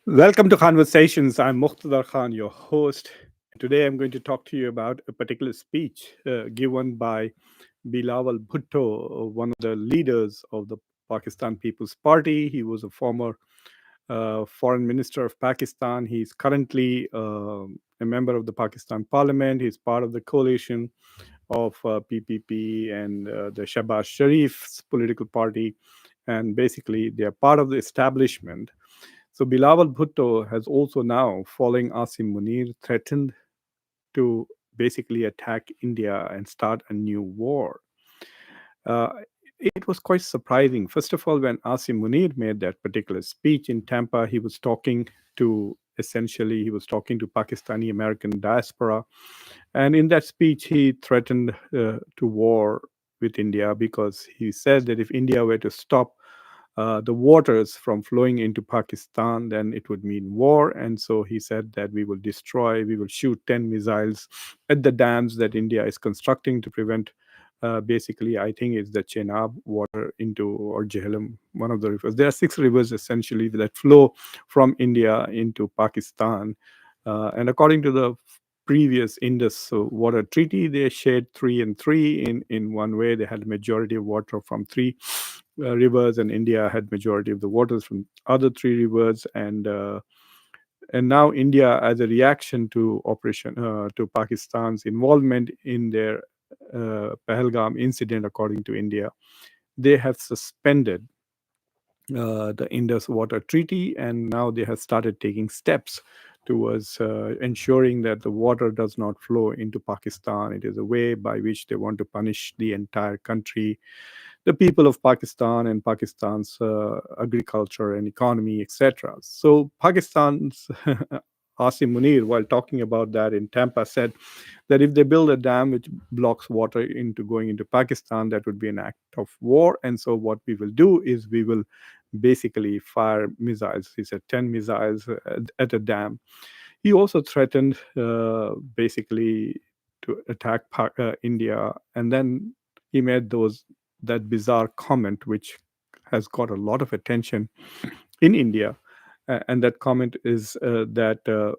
Welcome to Conversations. I'm Muqtedar Khan, your host. Today I'm going to talk to you about a particular speech given by Bilawal Bhutto, one of the leaders of the Pakistan People's Party. He was a former foreign minister of Pakistan. He's currently a member of the Pakistan Parliament. He's part of the coalition of PPP and the Shahbaz Sharif's political party. And basically, they are part of the establishment. So Bilawal Bhutto has also now, following Asim Munir, threatened to basically attack India and start a new war. Uh, it was quite surprising. First of all, when Asim Munir made that particular speech in Tampa, he was talking to Pakistani American diaspora, and in that speech he threatened to war with India because he said that if India were to stop the waters from flowing into Pakistan, then it would mean war. And so he said that we will shoot 10 missiles at the dams that India is constructing to prevent. Basically, I think it's the Chenab water into or Jhelum, one of the rivers. There are six rivers essentially that flow from India into Pakistan. And according to the previous Indus water treaty, they shared three and three. In one way, they had a majority of water from three rivers, and India had majority of the waters from other three rivers. And now India, as a reaction to operation to Pakistan's involvement in their Pahalgam incident, according to India, they have suspended the Indus Water Treaty, and now they have started taking steps towards ensuring that the water does not flow into Pakistan. It is a way by which they want to punish the entire country, the people of Pakistan, and Pakistan's agriculture and economy, etc. So Pakistan's Asim Munir, while talking about that in Tampa, said that if they build a dam which blocks water into going into Pakistan, that would be an act of war. And so what we will do is we will basically fire missiles. He said 10 missiles at a dam. He also threatened basically to attack India, and then he made that bizarre comment which has got a lot of attention in India. And that comment is that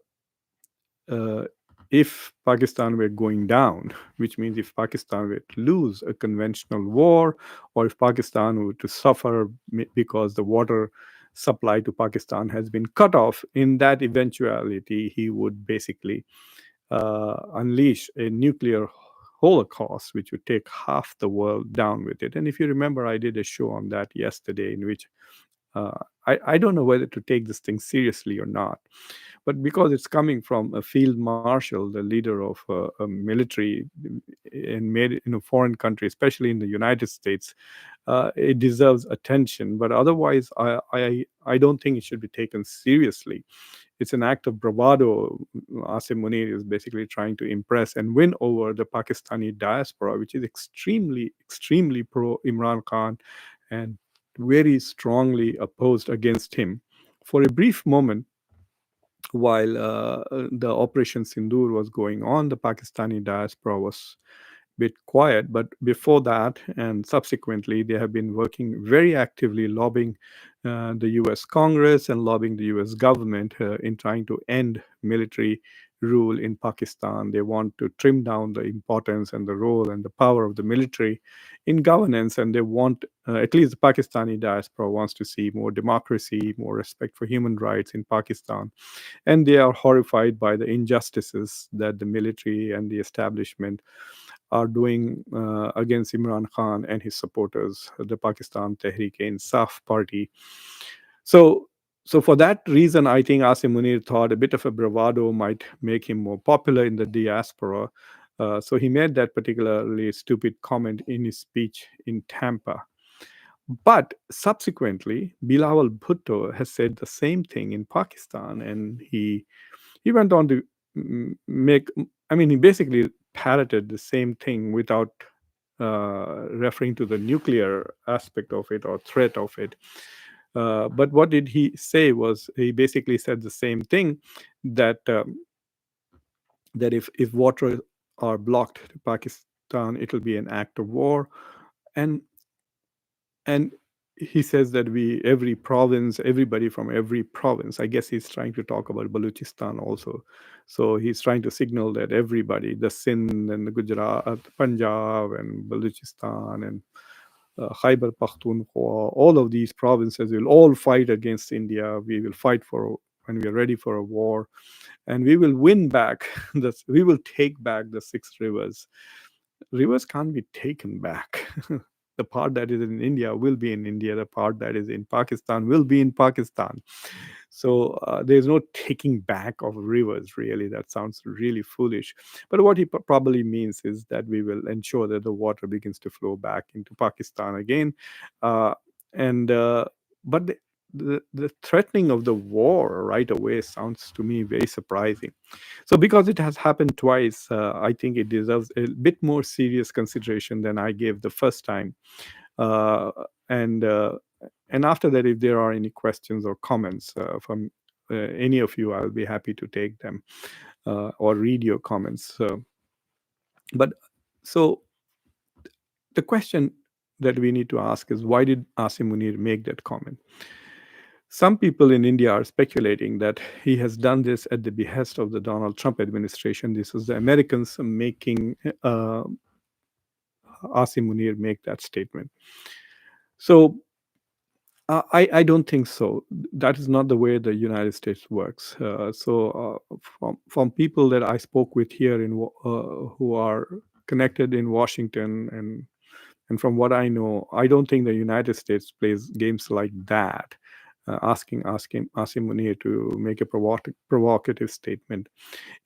uh, if Pakistan were going down, which means if Pakistan were to lose a conventional war, or if Pakistan were to suffer because the water supply to Pakistan has been cut off, in that eventuality, he would basically unleash a nuclear holocaust, which would take half the world down with it. And if you remember, I did a show on that yesterday in which uh, I don't know whether to take this thing seriously or not, but because it's coming from a field marshal, the leader of a military and made in a foreign country, especially in the United States, it deserves attention. But otherwise, I don't think it should be taken seriously. It's an act of bravado. Asim Munir is basically trying to impress and win over the Pakistani diaspora, which is extremely pro Imran Khan and very strongly opposed against him. For a brief moment, while the Operation Sindoor was going on, the Pakistani diaspora was bit quiet. But before that and subsequently, they have been working very actively lobbying the US Congress and lobbying the US government in trying to end military rule in Pakistan. They want to trim down the importance and the role and the power of the military in governance, and they want, at least the Pakistani diaspora wants to see more democracy, more respect for human rights in Pakistan. And they are horrified by the injustices that the military and the establishment are doing against Imran Khan and his supporters, the Pakistan Tehreek-e-Insaf party. So, so for that reason, I think Asim Munir thought a bit of a bravado might make him more popular in the diaspora. So he made that particularly stupid comment in his speech in Tampa. But subsequently, Bilawal Bhutto has said the same thing in Pakistan, and he went on to make. I mean, he basically parroted the same thing without referring to the nuclear aspect of it or threat of it. But what did he say was he basically said the same thing that that if water are blocked to Pakistan, it will be an act of war, and and he says that every province, everybody from every province, I guess he's trying to talk about Balochistan also. So he's trying to signal that everybody, the Sindh and the Gujarat, Punjab and Balochistan and Khyber Pakhtunkhwa, all of these provinces will all fight against India. We will fight for when we are ready for a war, and we will win back. We will take back the 6 rivers. Rivers can't be taken back. The part that is in India will be in India. The part that is in Pakistan will be in Pakistan. So there's no taking back of rivers, really. That sounds really foolish. But what he probably means is that we will ensure that the water begins to flow back into Pakistan again. Uh, and but the threatening of the war right away sounds to me very surprising. So, because it has happened twice, I think it deserves a bit more serious consideration than I gave the first time. Uh, and uh, and after that, if there are any questions or comments from any of you, I'll be happy to take them or read your comments. But so the question that we need to ask is, why did Asim Munir make that comment? Some people in India are speculating that he has done this at the behest of the Donald Trump administration. This is the Americans making Asim Munir make that statement. So I don't think so. That is not the way the United States works. From people that I spoke with here who are connected in Washington, and from what I know, I don't think the United States plays games like that, asking Asim Munir to make a provocative statement.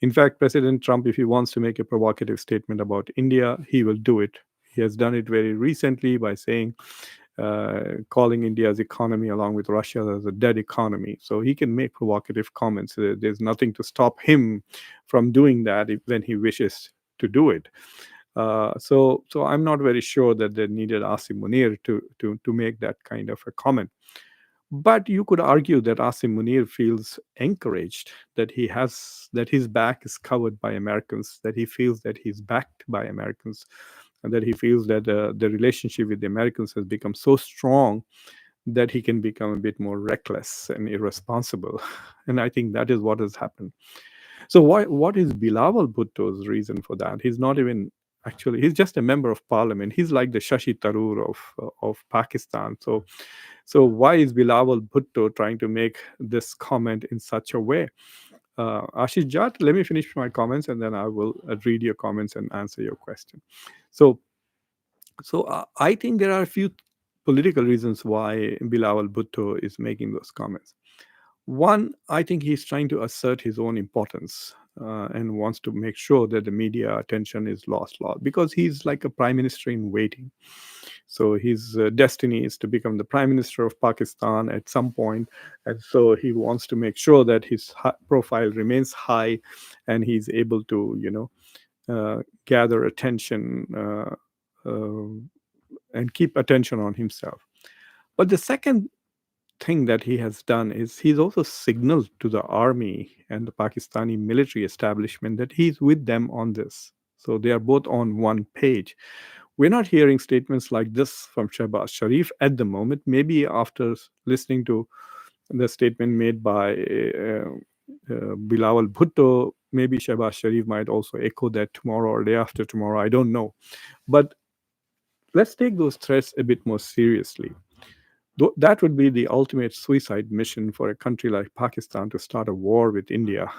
In fact, President Trump, if he wants to make a provocative statement about India, he will do it. He has done it very recently by saying, calling India's economy along with Russia as a dead economy. So he can make provocative comments. There's nothing to stop him from doing that when he wishes to do it. So I'm not very sure that they needed Asim Munir to make that kind of a comment. But you could argue that Asim Munir feels encouraged, that his back is covered by Americans, that he feels that he's backed by Americans, and that he feels that the relationship with the Americans has become so strong that he can become a bit more reckless and irresponsible. And I think that is what has happened. So what is Bilawal Bhutto's reason for that? He's not even actually, he's just a member of parliament. He's like the Shashi Tharoor of Pakistan. So why is Bilawal Bhutto trying to make this comment in such a way? Ashish Jat, let me finish my comments and then I will read your comments and answer your question. So, I think there are a few political reasons why Bilawal Bhutto is making those comments. One, I think he's trying to assert his own importance and wants to make sure that the media attention is lost because he's like a prime minister in waiting. So his destiny is to become the prime minister of Pakistan at some point, and so he wants to make sure that his profile remains high, and he's able to, gather attention uh, and keep attention on himself. But the second thing that he has done is he's also signaled to the army and the Pakistani military establishment that he's with them on this. So they are both on one page. We're not hearing statements like this from Shehbaz Sharif at the moment. Maybe after listening to the statement made by Bilawal Bhutto, maybe Shehbaz Sharif might also echo that tomorrow or day after tomorrow. I don't know. But let's take those threats a bit more seriously. That would be the ultimate suicide mission for a country like Pakistan to start a war with India.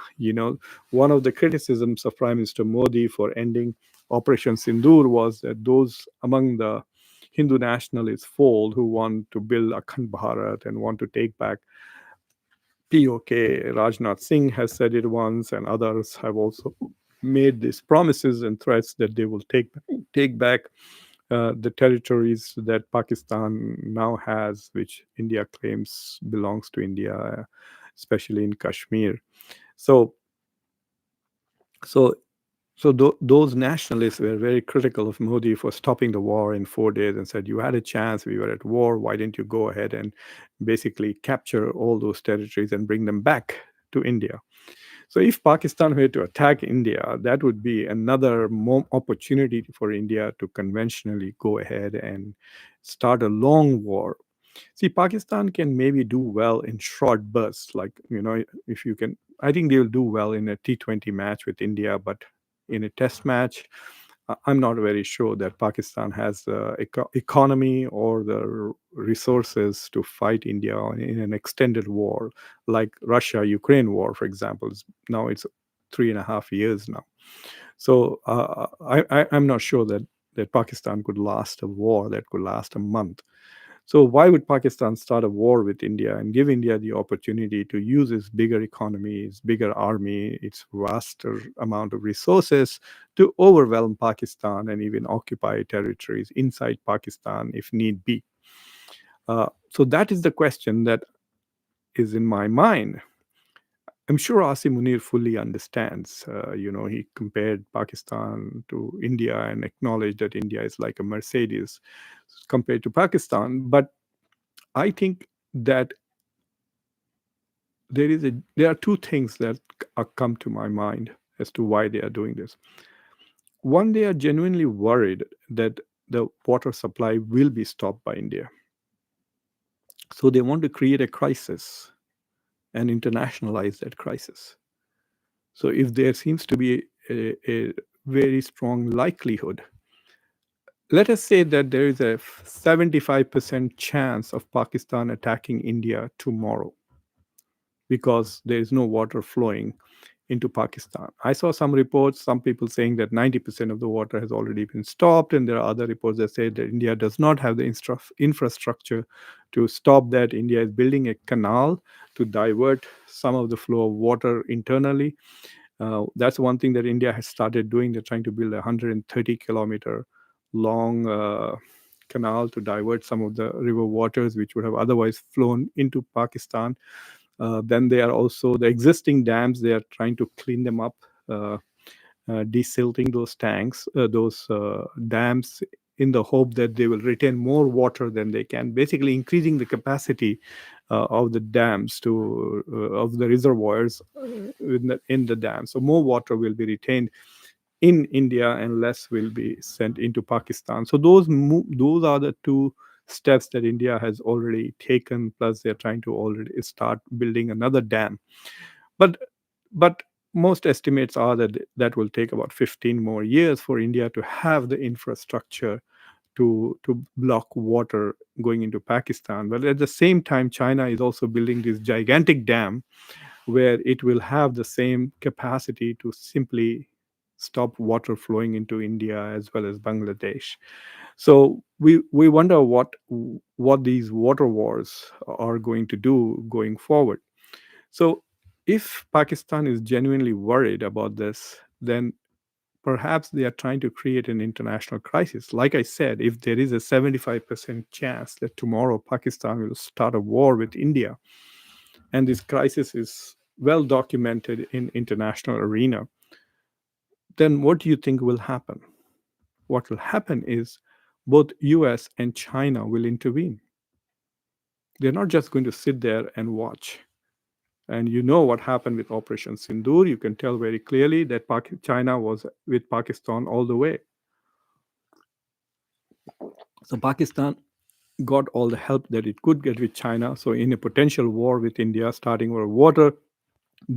One of the criticisms of Prime Minister Modi for ending Operation Sindoor was that those among the Hindu nationalist fold who want to build Akhand Bharat and want to take back POK, Rajnath Singh has said it once, and others have also made these promises and threats that they will take back the territories that Pakistan now has, which India claims belongs to India, especially in Kashmir. So, so, those nationalists were very critical of Modi for stopping the war in 4 days and said, "You had a chance. We were at war. Why didn't you go ahead and basically capture all those territories and bring them back to India?" So if Pakistan were to attack India, that would be another opportunity for India to conventionally go ahead and start a long war. See, Pakistan can maybe do well in short bursts, like, if you can. I think they'll do well in a T20 match with India, but in a test match, I'm not very sure that Pakistan has the economy or the resources to fight India in an extended war, like Russia-Ukraine war, for example. Now it's 3.5 years now. So I'm not sure that Pakistan could last a war that could last a month. So why would Pakistan start a war with India and give India the opportunity to use its bigger economy, its bigger army, its vaster amount of resources to overwhelm Pakistan and even occupy territories inside Pakistan if need be? So that is the question that is in my mind. I'm sure Asim Munir fully understands. He compared Pakistan to India and acknowledged that India is like a Mercedes compared to Pakistan. But I think that there are two things that come to my mind as to why they are doing this. One, they are genuinely worried that the water supply will be stopped by India. So they want to create a crisis and internationalize that crisis. So if there seems to be a very strong likelihood, let us say that there is a 75% chance of Pakistan attacking India tomorrow because there is no water flowing into Pakistan. I saw some reports, some people saying that 90% of the water has already been stopped, and there are other reports that say that India does not have the infrastructure to stop that. India is building a canal to divert some of the flow of water internally. That's one thing that India has started doing. They're trying to build a 130-kilometer long canal to divert some of the river waters which would have otherwise flown into Pakistan. Then they are also the existing dams. They are trying to clean them up, desilting those tanks, those dams, in the hope that they will retain more water than they can. Basically, increasing the capacity of the dams of the reservoirs in the dam. So more water will be retained in India and less will be sent into Pakistan. So those are the two steps that India has already taken. Plus, they're trying to already start building another dam. But but most estimates are that that will take about 15 more years for India to have the infrastructure to block water going into Pakistan. But at the same time, China is also building this gigantic dam where it will have the same capacity to simply stop water flowing into India as well as Bangladesh. So we wonder what these water wars are going to do going forward. So if Pakistan is genuinely worried about this, then perhaps they are trying to create an international crisis. Like I said, if there is a 75% chance that tomorrow Pakistan will start a war with India, and this crisis is well documented in international arena, then what do you think will happen? What will happen is both US and China will intervene. They're not just going to sit there and watch. And you know what happened with Operation Sindoor. You can tell very clearly that China was with Pakistan all the way. So Pakistan got all the help that it could get with China. So in a potential war with India, starting over water,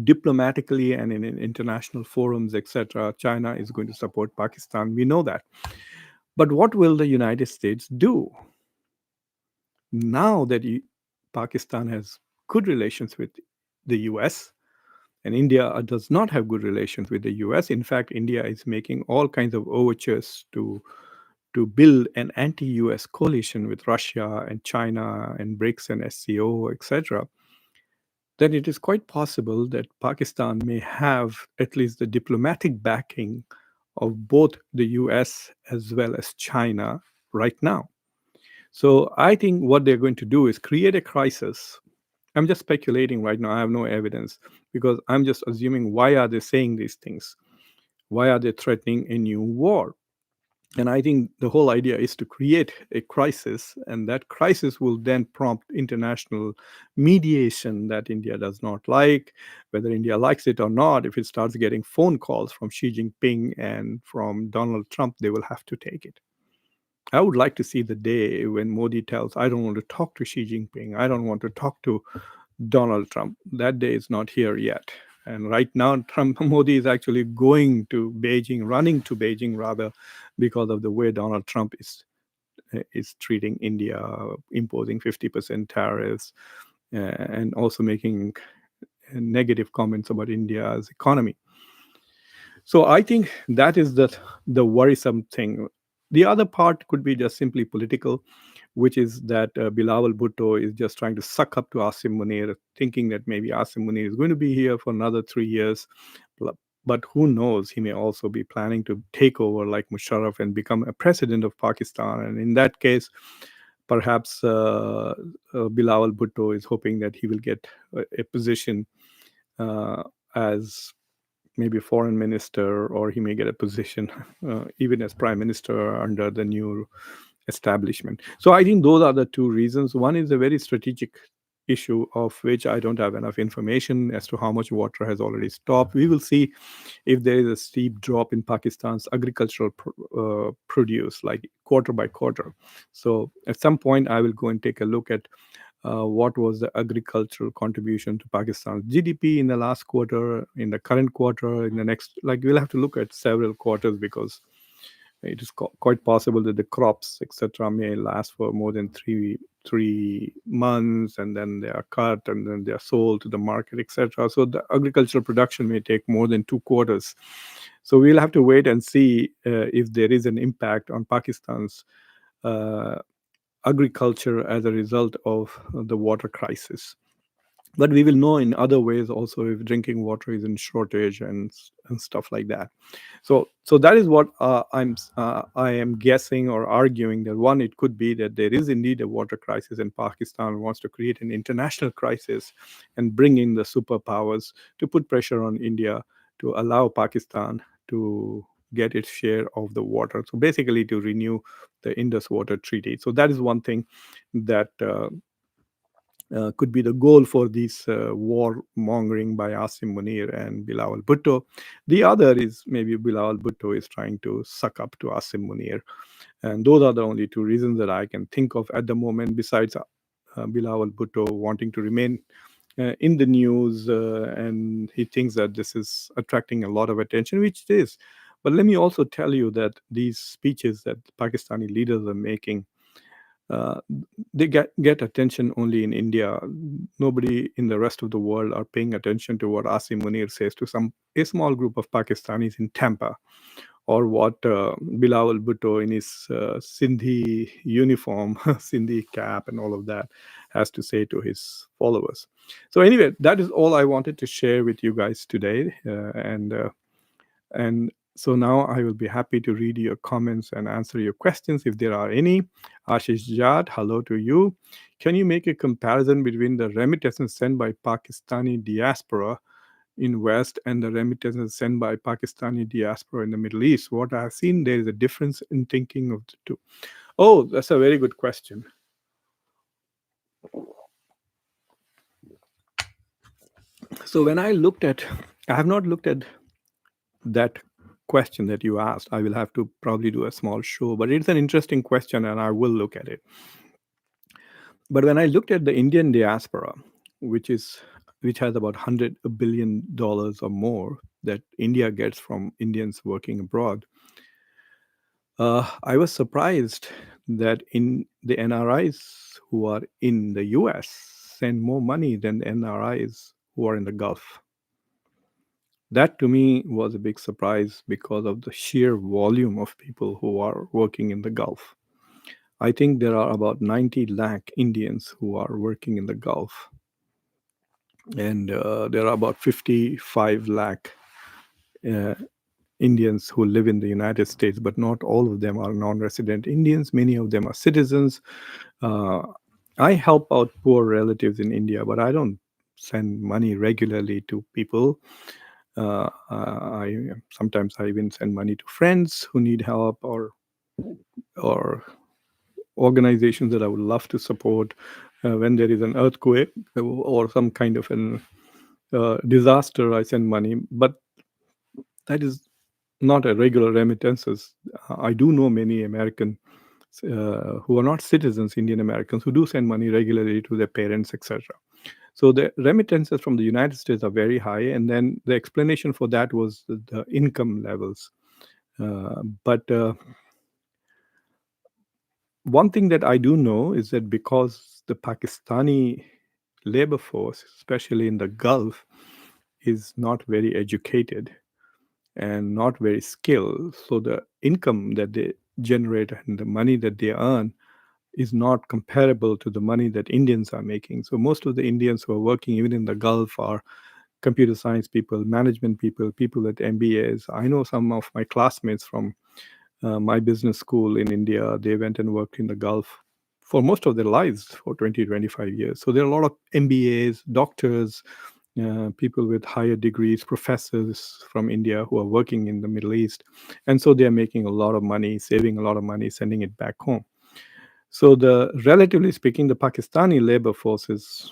diplomatically and in international forums, etc., China is going to support Pakistan. We know that. But what will the United States do now that Pakistan has good relations with the US and India does not have good relations with the US? In fact, India is making all kinds of overtures to build an anti-US coalition with Russia and China and BRICS and SCO, etc. Then it is quite possible that Pakistan may have at least the diplomatic backing of both the US as well as China right now. So I think what they're going to do is create a crisis. I'm just speculating right now. I have no evidence because I'm just assuming, why are they saying these things? Why are they threatening a new war? And I think the whole idea is to create a crisis, and that crisis will then prompt international mediation that India does not like. Whether India likes it or not, if it starts getting phone calls from Xi Jinping and from Donald Trump, they will have to take it. I would like to see the day when Modi tells, I don't want to talk to Xi Jinping. I don't want to talk to Donald Trump. That day is not here yet. And right now, Trump Modi is actually going to Beijing, running to Beijing rather, because of the way Donald Trump is treating India, imposing 50% tariffs, and also making negative comments about India's economy. So I think that is the worrisome thing. The other part could be just simply political, which is that Bilawal Bhutto is just trying to suck up to Asim Munir, thinking that maybe Asim Munir is going to be here for another 3 years. But who knows? He may also be planning to take over like Musharraf and become a president of Pakistan. And in that case, perhaps Bilawal Bhutto is hoping that he will get a position uh, as maybe foreign minister, or he may get a position even as prime minister under the new establishment. So I think those are the two reasons. One is a very strategic issue of which I don't have enough information as to how much water has already stopped. We will see if there is a steep drop in Pakistan's agricultural produce, like quarter by quarter. So at some point, I will go and take a look at what was the agricultural contribution to Pakistan's GDP in the last quarter, in the current quarter, in the next. Like we'll have to look at several quarters because it is quite possible that the crops, etc., may last for more than three months, and then they are cut and then they are sold to the market, etc. So the agricultural production may take more than 2 quarters. So we'll have to wait and see if there is an impact on Pakistan's uh, agriculture as a result of the water crisis. But we will know in other ways also if drinking water is in shortage and stuff like that. So that is what I am guessing or arguing, that one, it could be that there is indeed a water crisis and Pakistan wants to create an international crisis and bring in the superpowers to put pressure on India to allow Pakistan to get its share of the water, so basically to renew the Indus Water Treaty. So that is one thing that could be the goal for this war mongering by Asim Munir and Bilawal Bhutto. The other is maybe Bilawal Bhutto is trying to suck up to Asim Munir. And those are the only two reasons that I can think of at the moment, besides Bilawal Bhutto wanting to remain in the news, and he thinks that this is attracting a lot of attention, which it is. But let me also tell you that these speeches that Pakistani leaders are making, uh, they get attention only in India. Nobody in the rest of the world are paying attention to what Asim Munir says to a small group of Pakistanis in Tampa, or what Bilawal Bhutto in his Sindhi uniform, Sindhi cap, and all of that has to say to his followers. So anyway, that is all I wanted to share with you guys today, and so now I will be happy to read your comments and answer your questions if there are any. Ashish Jad, hello to you. Can you make a comparison between the remittances sent by Pakistani diaspora in West and the remittances sent by Pakistani diaspora in the Middle East? What I've seen, there is a difference in thinking of the two. Oh, that's a very good question. So when I have not looked at that question that you asked. I will have to probably do a small show, but it's an interesting question and I will look at it. But when I looked at the Indian diaspora, which has about $100 billion or more that India gets from Indians working abroad, I was surprised that in the NRIs who are in the US send more money than the NRIs who are in the Gulf. That to me was a big surprise because of the sheer volume of people who are working in the Gulf. I think there are about 90 lakh Indians who are working in the Gulf, and there are about 55 lakh uh, Indians who live in the United States, but not all of them are non resident Indians. Many of them are citizens. Uh, I help out poor relatives in India, but I don't send money regularly to people. I sometimes I even send money to friends who need help, or organizations that I would love to support when there is an earthquake or some kind of an disaster. I send money, but that is not a regular remittances. I do know many American who are not citizens, Indian Americans, who do send money regularly to their parents, etc. So the remittances from the United States are very high, and then the explanation for that was the income levels. But one thing that I do know is that because the Pakistani labor force, especially in the Gulf, is not very educated and not very skilled, so the income that they generate and the money that they earn is not comparable to the money that Indians are making. So most of the Indians who are working even in the Gulf are computer science people, management people, people with MBAs. I know some of my classmates from my business school in India. They went and worked in the Gulf for most of their lives for 20, 25 years. So there are a lot of MBAs, doctors, people with higher degrees, professors from India who are working in the Middle East. And so they're making a lot of money, saving a lot of money, sending it back home. So relatively speaking, the Pakistani labor forces,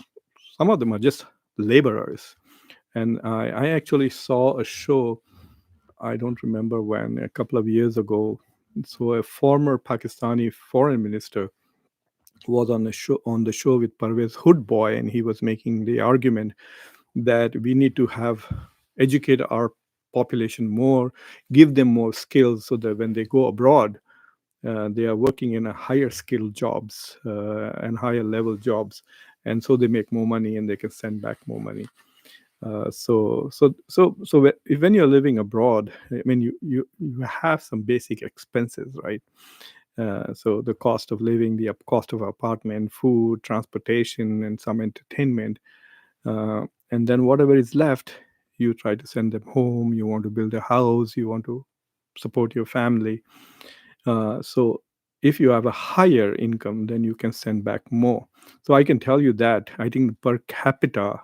some of them are just laborers. And I actually saw a show, I don't remember when, a couple of years ago. So a former Pakistani foreign minister was on the show with Parvez Hoodboy, and he was making the argument that we need to have educate our population more, give them more skills so that when they go abroad, they are working in a higher skill jobs and higher level jobs, and so they make more money and they can send back more money. When you're living abroad, I mean, you have some basic expenses, right? So the cost of living, the cost of apartment, food, transportation, and some entertainment, and then whatever is left, you try to send them home. You want to build a house. You want to support your family. So if you have a higher income, then you can send back more. So I can tell you that I think per capita,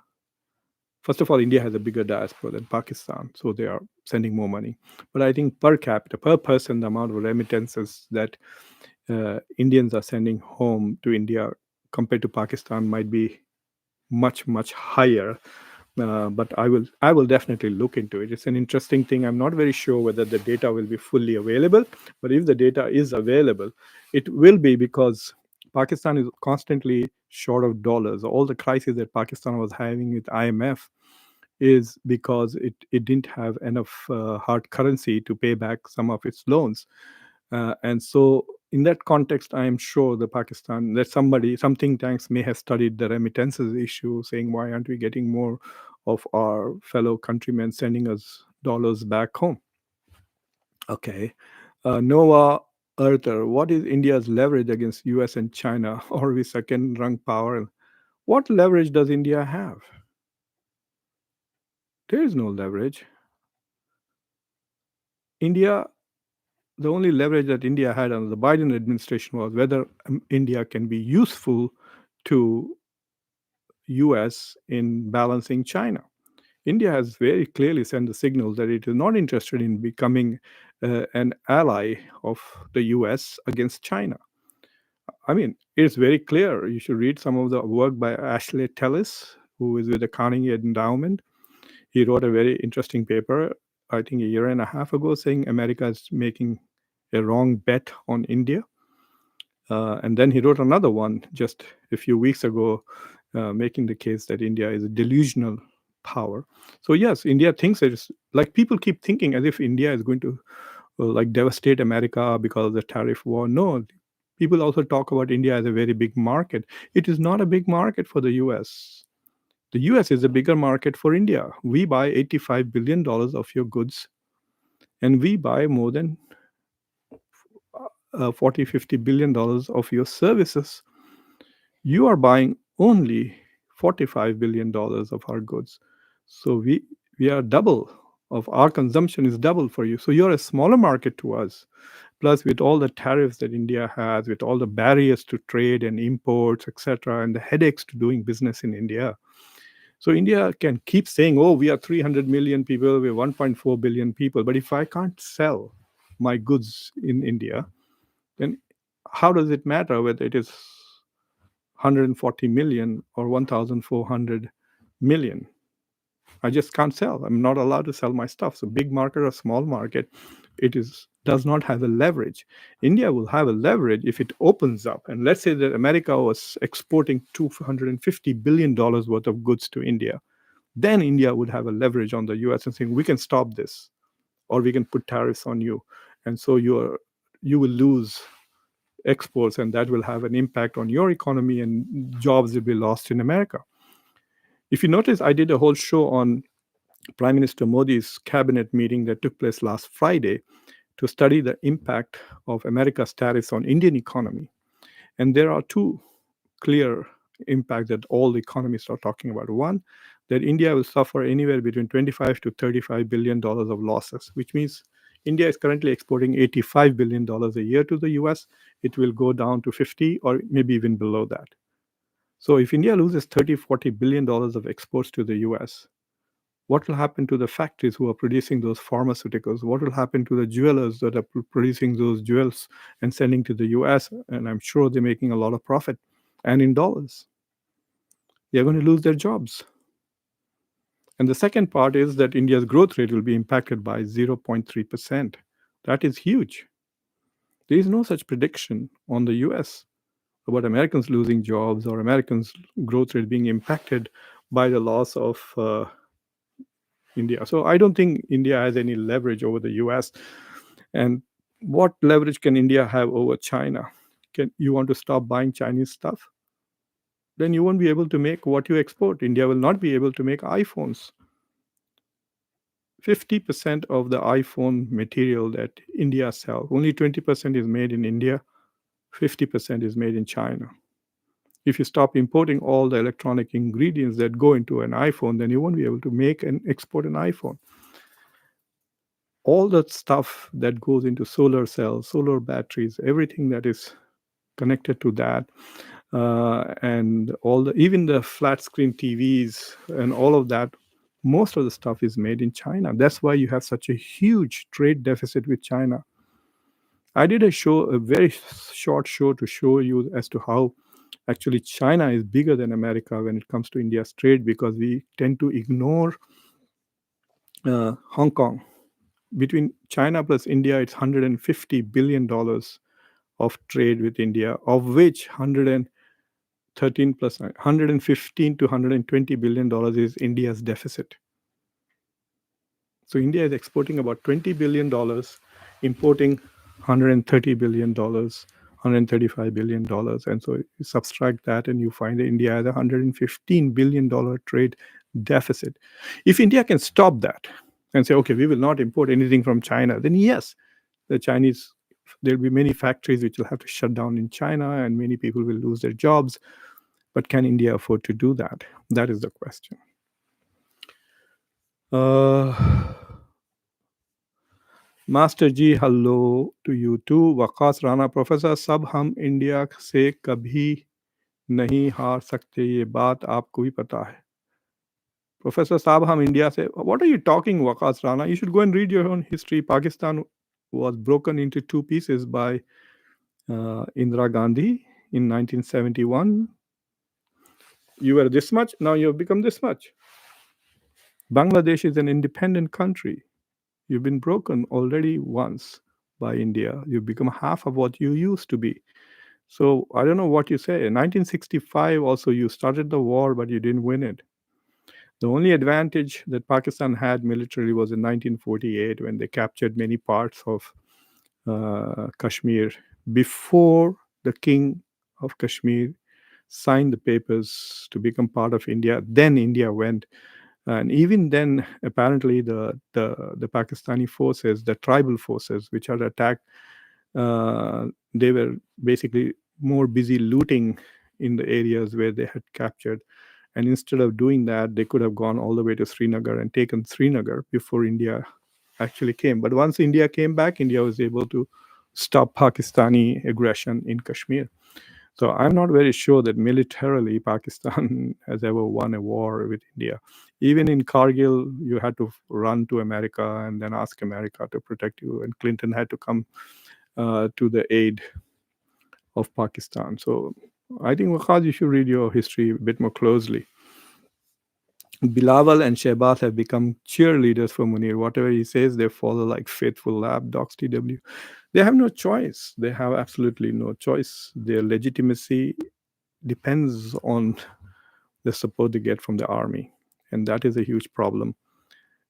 first of all, India has a bigger diaspora than Pakistan, so they are sending more money. But I think per capita, per person, the amount of remittances that Indians are sending home to India compared to Pakistan might be much, much higher. But I will definitely look into it. It's an interesting thing. I'm not very sure whether the data will be fully available, but if the data is available, it will be because Pakistan is constantly short of dollars. All the crisis that Pakistan was having with IMF is because it didn't have enough hard currency to pay back some of its loans. And so, in that context, I am sure that some think tanks may have studied the remittances issue, saying, why aren't we getting more of our fellow countrymen sending us dollars back home? Okay. Noah Arthur, what is India's leverage against US and China? Or we second rung power? What leverage does India have? There is no leverage. India, the only leverage that India had under the Biden administration was whether India can be useful to US in balancing China. India has very clearly sent the signal that it is not interested in becoming an ally of the US against China. I mean, it's very clear. You should read some of the work by Ashley Tellis, who is with the Carnegie Endowment. He wrote a very interesting paper, I think a year and a half ago, saying America is making a wrong bet on India. And then he wrote another one just a few weeks ago, making the case that India is a delusional power. So yes, India thinks it's like people keep thinking as if India is going to like devastate America because of the tariff war. No, people also talk about India as a very big market. It is not a big market for the US. The US is a bigger market for India. We buy $85 billion of your goods, and we buy more than 40, $50 billion of your services. You are buying only $45 billion of our goods. So we are double of our consumption is double for you. So you're a smaller market to us. Plus, with all the tariffs that India has, with all the barriers to trade and imports, etc., and the headaches to doing business in India. So India can keep saying, oh, we are 300 million people, we're 1.4 billion people. But if I can't sell my goods in India, then how does it matter whether it is 140 million or 1,400 million? I just can't sell. I'm not allowed to sell my stuff. So big market or small market, it is does not have a leverage. India will have a leverage if it opens up. And let's say that America was exporting $250 billion worth of goods to India. Then India would have a leverage on the US and saying, we can stop this, or we can put tariffs on you. And so you will lose exports, and that will have an impact on your economy, and jobs will be lost in America. If you notice, I did a whole show on Prime Minister Modi's cabinet meeting that took place last Friday to study the impact of America's tariffs on Indian economy. And there are two clear impacts that all the economists are talking about. One, that India will suffer anywhere between 25 to $35 billion of losses, which means India is currently exporting $85 billion a year to the US. It will go down to 50 or maybe even below that. So if India loses 30, $40 billion of exports to the US, what will happen to the factories who are producing those pharmaceuticals? What will happen to the jewelers that are producing those jewels and sending to the US? And I'm sure they're making a lot of profit. And in dollars, they're going to lose their jobs. And the second part is that India's growth rate will be impacted by 0.3%. That is huge. There is no such prediction on the US about Americans losing jobs or Americans' growth rate being impacted by the loss of India. So I don't think India has any leverage over the US. And what leverage can India have over China? Can you want to stop buying Chinese stuff? Then you won't be able to make what you export. India will not be able to make iPhones. 50% of the iPhone material that India sells, only 20% is made in India, 50% is made in China. If you stop importing all the electronic ingredients that go into an iPhone, then you won't be able to make and export an iPhone. All the stuff that goes into solar cells, solar batteries, everything that is connected to that, and even the flat screen TVs and all of that, most of the stuff is made in China. That's why you have such a huge trade deficit with China. I did a very short show to show you as to how actually China is bigger than America when it comes to India's trade, because we tend to ignore Hong Kong. Between China plus India, it's $150 billion of trade with India, of which 113 plus 115 to $120 billion is India's deficit. So India is exporting about $20 billion, importing $130 billion, $135 billion. And so you subtract that and you find that India has a $115 billion trade deficit. If India can stop that and say, okay, we will not import anything from China, then yes, there'll be many factories which will have to shut down in China and many people will lose their jobs. But can India afford to do that? That is the question. Master ji hello to you too. Waqas Rana professor, सब हम India से कभी नहीं हार सकते, ये बात आपको भी पता है. प्रोफेसर साहब, हम इंडिया से, what are you talking Waqas Rana? You should go and read your own history. Pakistan was broken into two pieces by Indira Gandhi in 1971. You were this much, now you have become this much. Bangladesh is an independent country. You've been broken already once by India. You've become half of what you used to be. So I don't know what you say. In 1965 also, you started the war, but you didn't win it. The only advantage that Pakistan had militarily was in 1948 when they captured many parts of Kashmir before the king of Kashmir signed the papers to become part of India. Then India went. And even then, apparently, the Pakistani forces, the tribal forces, which had attacked, they were basically more busy looting in the areas where they had captured. And instead of doing that, they could have gone all the way to Srinagar and taken Srinagar before India actually came. But once India came back, India was able to stop Pakistani aggression in Kashmir. So I'm not very sure that militarily Pakistan has ever won a war with India. Even in Kargil, you had to run to America and then ask America to protect you. And Clinton had to come to the aid of Pakistan. So I think, Waqas, you should read your history a bit more closely. Bilawal and Shehbaz have become cheerleaders for Munir. Whatever he says, they follow like faithful lapdogs. TW. They have no choice. They have absolutely no choice. Their legitimacy depends on the support they get from the army, and that is a huge problem.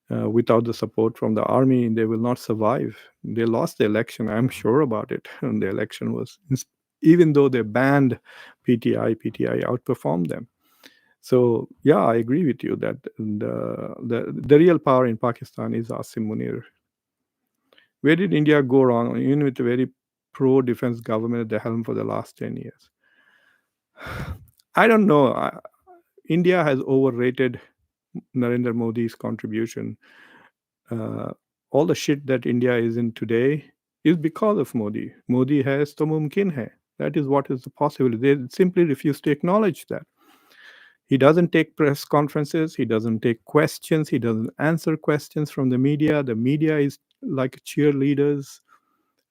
Without the support from the army, they will not survive. They lost the election. I'm sure about it. And the election was, even though they banned PTI outperformed them. So yeah, I agree with you that the real power in Pakistan is Asim Munir. Where did India go wrong, even with a very pro defense government at the helm for the last 10 years? I don't know. India has overrated Narendra Modi's contribution. Uh, all the shit that India is in today is because of Modi. Modi has to mumkin hai. That is what is the possibility. They simply refuse to acknowledge that. He doesn't take press conferences. He doesn't take questions. He doesn't answer questions from the media. The media is like cheerleaders.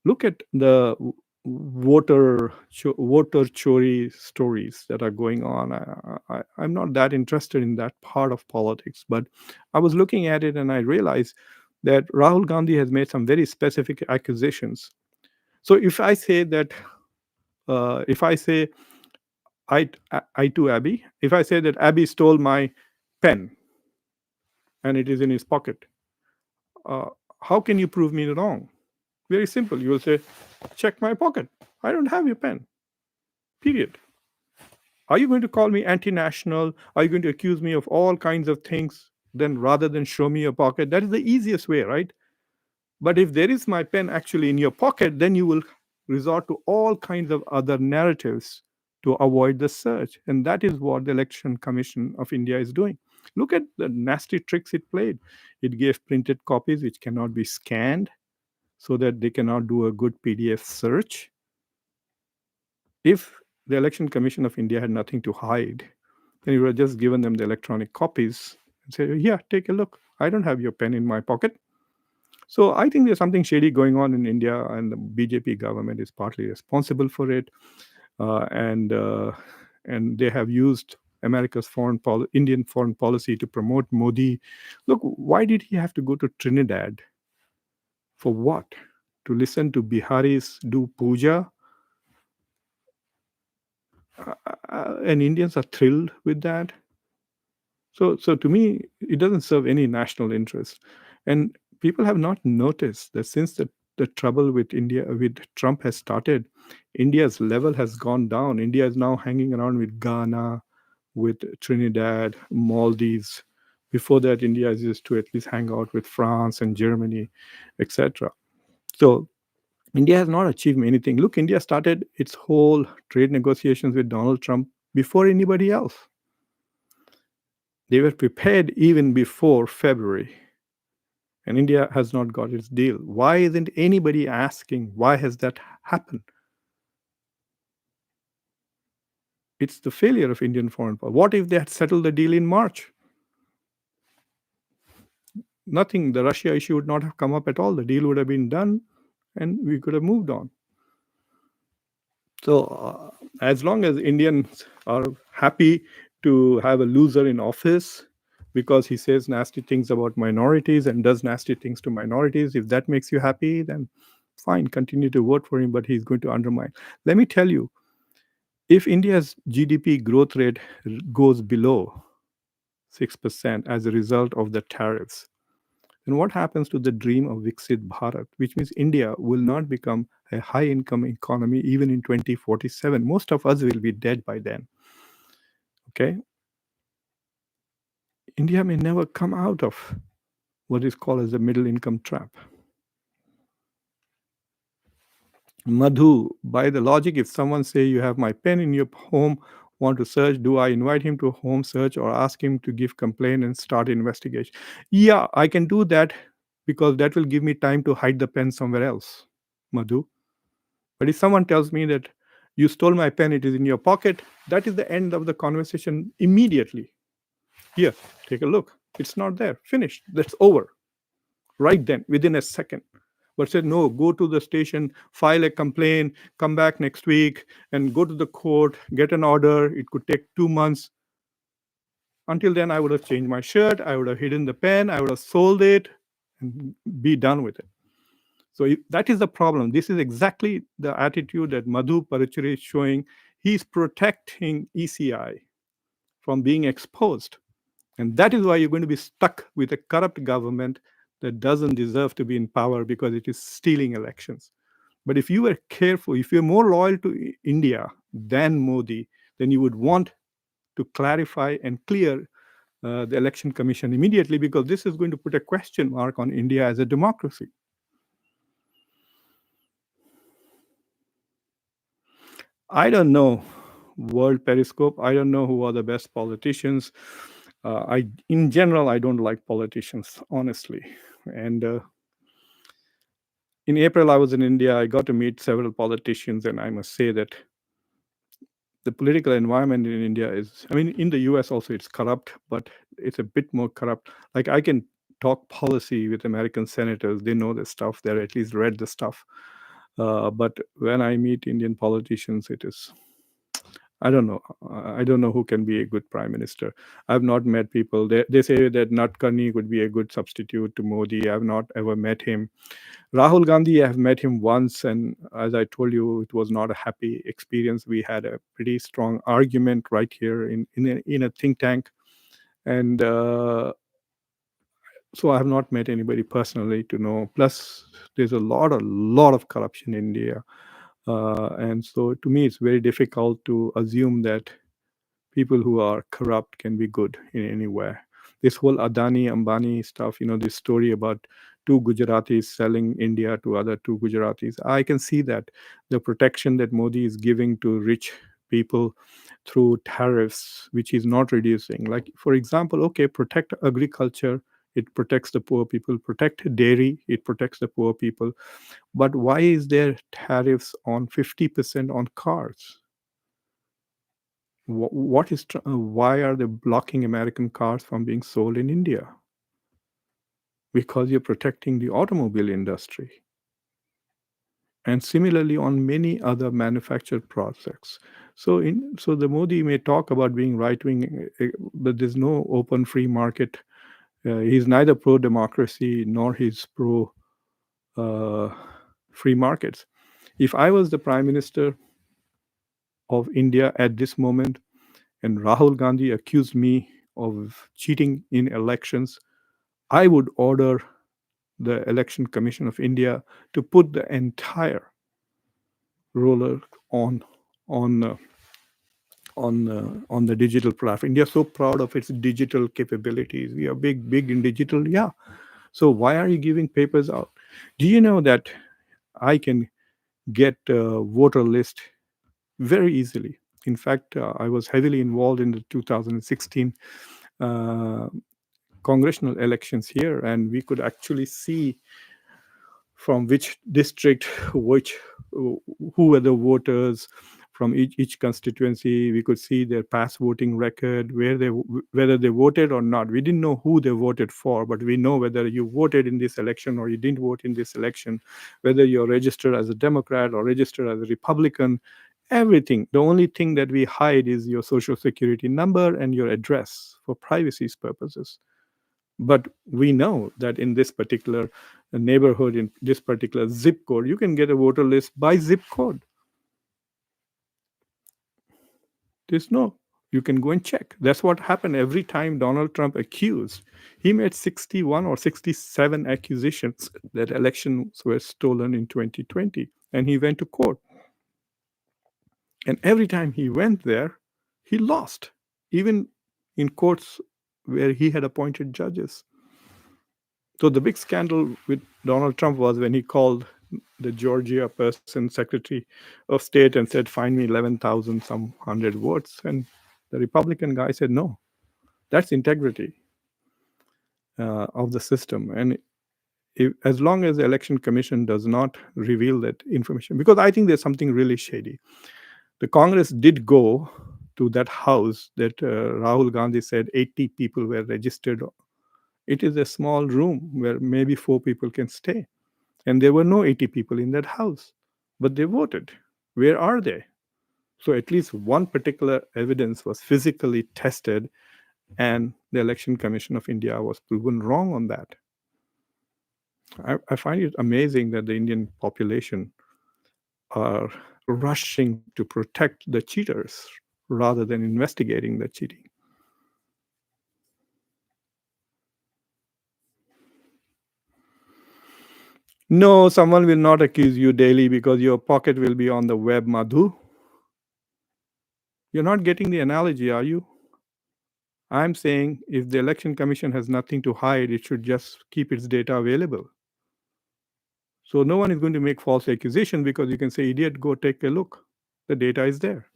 Look at the voter chori stories that are going on. I'm not that interested in that part of politics, but I was looking at it and I realized that Rahul Gandhi has made some very specific accusations. So if I say I to Abby, if I say that Abby stole my pen and it is in his pocket, uh, how can you prove me wrong? Very simple. You will say, check my pocket. I don't have your pen. Period. Are you going to call me anti national? Are you going to accuse me of all kinds of things? Then rather than show me your pocket, that is the easiest way, right? But if there is my pen actually in your pocket, then you will resort to all kinds of other narratives to avoid the search. And that is what the Election Commission of India is doing. Look at the nasty tricks it played. It gave printed copies which cannot be scanned so that they cannot do a good PDF search. If the Election Commission of India had nothing to hide, then you would have just given them the electronic copies and said, yeah, take a look. I don't have your pen in my pocket. So I think there's something shady going on in India, and the BJP government is partly responsible for it. Uh, and uh, and they have used America's Indian foreign policy to promote Modi. Look, why did he have to go to Trinidad? For what? To listen to Biharis do puja? And Indians are thrilled with that. So to me, it doesn't serve any national interest. And people have not noticed that since the trouble with India, with Trump has started, India's level has gone down. India is now hanging around with Ghana, with Trinidad, Maldives. Before that, India used to at least hang out with France and Germany, etc. So India has not achieved anything. Look, India started its whole trade negotiations with Donald Trump before anybody else. They were prepared even before February, and India has not got its deal. Why isn't anybody asking why has that happened? It's the failure of Indian foreign policy. What if they had settled the deal in March? Nothing. The Russia issue would not have come up at all. The deal would have been done, and we could have moved on. So, as long as Indians are happy to have a loser in office because he says nasty things about minorities and does nasty things to minorities, if that makes you happy, then fine, continue to vote for him, but he's going to undermine. Let me tell you, if India's GDP growth rate goes below 6% as a result of the tariffs, then what happens to the dream of Viksit Bharat, which means India will not become a high income economy even in 2047? Most of us will be dead by then. Okay? India may never come out of what is called as the middle income trap. Madhu, by the logic, if someone say you have my pen in your home, want to search, do I invite him to a home search or ask him to give complaint and start investigation? Yeah, I can do that because that will give me time to hide the pen somewhere else, Madhu. But if someone tells me that you stole my pen, it is in your pocket, that is the end of the conversation immediately. Here, take a look. It's not there. Finished. That's over. Right then, within a second. But said, no, go to the station, file a complaint, come back next week, and go to the court, get an order. It could take 2 months. Until then, I would have changed my shirt, I would have hidden the pen, I would have sold it, and be done with it. So that is the problem. This is exactly the attitude that Madhu Parachuri is showing. He's protecting ECI from being exposed. And that is why you're going to be stuck with a corrupt government that doesn't deserve to be in power because it is stealing elections. But if you were careful, if you're more loyal to India than Modi, then you would want to clarify and clear the election commission immediately, because this is going to put a question mark on India as a democracy. I don't know World Periscope. I don't know who are the best politicians. In general, I don't like politicians, honestly. And in April, I was in India. I got to meet several politicians, and I must say that the political environment in India is, I mean, in the US also it's corrupt, but it's a bit more corrupt. Like I can talk policy with American senators, they know the stuff, they're at least read the stuff. But when I meet Indian politicians, it is, I don't know. I don't know who can be a good prime minister. I've not met people. They say that Natkani would be a good substitute to Modi. I've not ever met him. Rahul Gandhi, I have met him once, and as I told you, it was not a happy experience. We had a pretty strong argument right here in a think tank, and so I have not met anybody personally to know. Plus, there's a lot of corruption in India, and so to me, it's very difficult to assume that people who are corrupt can be good in anywhere. This whole Adani Ambani stuff, this story about two Gujaratis selling India to other two Gujaratis, I can see that the protection that Modi is giving to rich people through tariffs, which he's not reducing. Like, for example, okay, protect agriculture, it protects the poor people, protect dairy, it protects the poor people. But why is there tariffs on 50% on cars? Why are they blocking American cars from being sold in India? Because you're protecting the automobile industry. And similarly on many other manufactured products. So the Modi may talk about being right wing, but there's no open free market. He's neither pro democracy nor he's pro uh, free markets. If I was the prime minister of India at this moment, and Rahul Gandhi accused me of cheating in elections, I would order the Election Commission of India to put the entire roller on uh, on the digital platform. India is so proud of its digital capabilities. We are big in digital. Yeah. So why are you giving papers out? Do you know that I can get a voter list very easily? In fact, I was heavily involved in the 2016 uh, congressional elections here, and we could actually see from which district, who were the voters from each constituency. We could see their past voting record, whether they voted or not. We didn't know who they voted for, but we know whether you voted in this election or you didn't vote in this election, whether you're registered as a Democrat or registered as a Republican. Everything. The only thing that we hide is your social security number and your address for privacy purposes. But we know that in this particular neighborhood, in this particular zip code, you can get a voter list by zip code. There's no, you can go and check. That's what happened every time Donald Trump accused. He made 61 or 67 accusations that elections were stolen in 2020, and he went to court. And every time he went there, he lost, even in courts where he had appointed judges. So the big scandal with Donald Trump was when he called the Georgia person, Secretary of State, and said, "Find me 11,000 some hundred votes." And the Republican guy said, "No, that's integrity of the system." And as long as the Election Commission does not reveal that information, because I think there's something really shady. The Congress did go to that house that Rahul Gandhi said 80 people were registered. It is a small room where maybe 4 people can stay. And there were no 80 people in that house, but they voted. Where are they? So at least one particular evidence was physically tested, And the Election Commission of India was proven wrong on that. I find it amazing that the Indian population are rushing to protect the cheaters rather than investigating the cheating. No, someone will not accuse you daily because your pocket will be on the web, Madhu. You're not getting the analogy, are you? I'm saying if the Election Commission has nothing to hide, it should just keep its data available. So no one is going to make false accusation because you can say, idiot, go take a look. The data is there.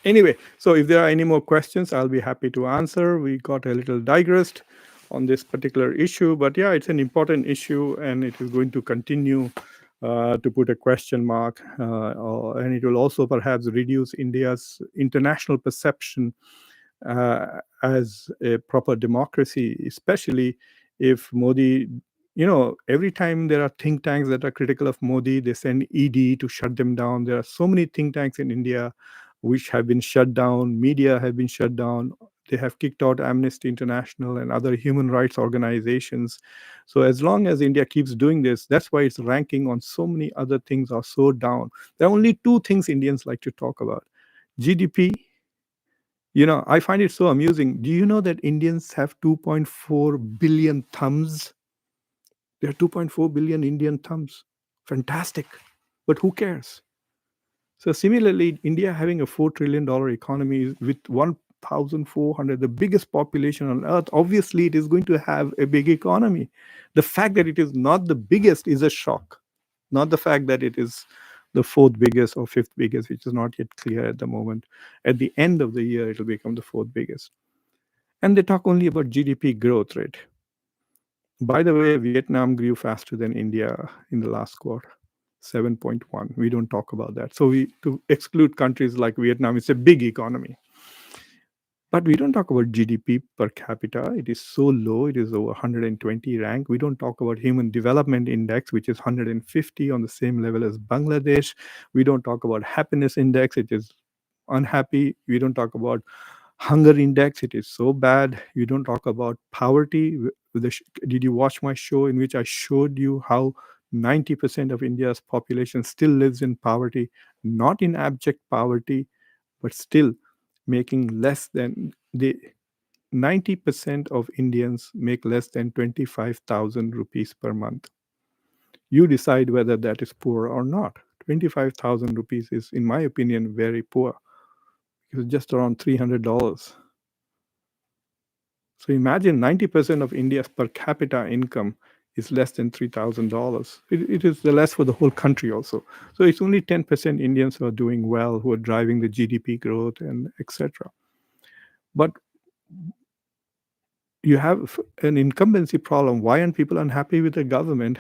Anyway, so if there are any more questions, I'll be happy to answer. We got a little digressed on this particular issue, but yeah, it's an important issue and it is going to continue to put a question mark, and it will also perhaps reduce India's international perception as a proper democracy, especially if Modi, every time there are think tanks that are critical of Modi, they send ED to shut them down. There are so many think tanks in India which have been shut down, media have been shut down. They have kicked out Amnesty International and other human rights organizations. So as long as India keeps doing this, that's why its ranking on so many other things are so down. There are only two things Indians like to talk about: GDP. I find it so amusing. Do you know that Indians have 2.4 billion thumbs? There are 2.4 billion Indian thumbs. Fantastic. But who cares? So similarly, India having a $4 trillion economy with 1,400, the biggest population on earth, obviously it is going to have a big economy. The fact that it is not the biggest is a shock, not the fact that it is the fourth biggest or fifth biggest, which is not yet clear at the moment. At the end of the year, it will become the fourth biggest. And they talk only about GDP growth rate. By the way, Vietnam grew faster than India in the last quarter. 7.1. We don't talk about that. So to exclude countries like Vietnam, it's a big economy. But we don't talk about GDP per capita. It is so low. It is over 120 rank. We don't talk about Human Development Index, which is 150, on the same level as Bangladesh. We don't talk about Happiness Index. It is unhappy. We don't talk about Hunger Index. It is so bad. We don't talk about poverty. Did you watch my show in which I showed you how 90% of India's population still lives in poverty, not in abject poverty, but still making less than the 90% of Indians make less than 25,000 rupees per month. You decide whether that is poor or not. 25,000 rupees is, in my opinion, very poor. It's just around $300. So imagine 90% of India's per capita income is less than $3,000. It is the less for the whole country also. So it's only 10% Indians who are doing well, who are driving the GDP growth and etc. But you have an incumbency problem. Why aren't people unhappy with the government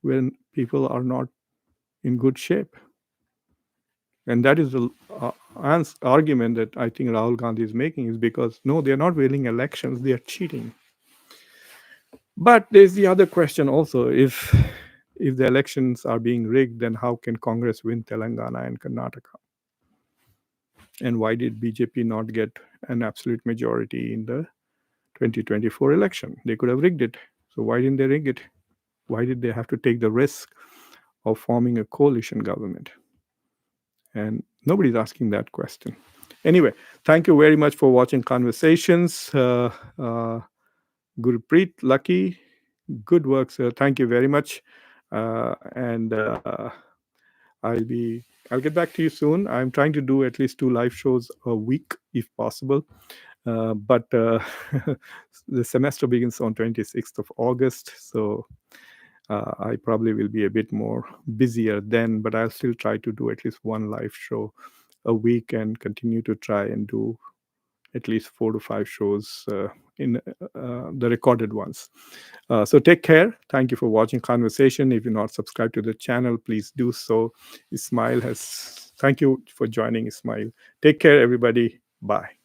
when people are not in good shape? And that is the argument that I think Rahul Gandhi is making, is because, no, they're not winning elections, they are cheating. But there's the other question also. If the elections are being rigged, then how can Congress win Telangana and Karnataka? And why did BJP not get an absolute majority in the 2024 election? They could have rigged it. So why didn't they rig it? Why did they have to take the risk of forming a coalition government? And nobody's asking that question. Anyway, thank you very much for watching Khanversations. Gurpreet, Lucky, good work, sir. Thank you very much. And I'll get back to you soon. I'm trying to do at least 2 live shows a week if possible. But the semester begins on 26th of August, so I probably will be a bit more busier then, but I'll still try to do at least 1 live show a week and continue to try and do at least 4 to 5 shows in the recorded ones. So take care. Thank you for watching Conversation. If you're not subscribed to the channel, please do so. Ismail thank you for joining, Ismail. Take care, everybody. Bye.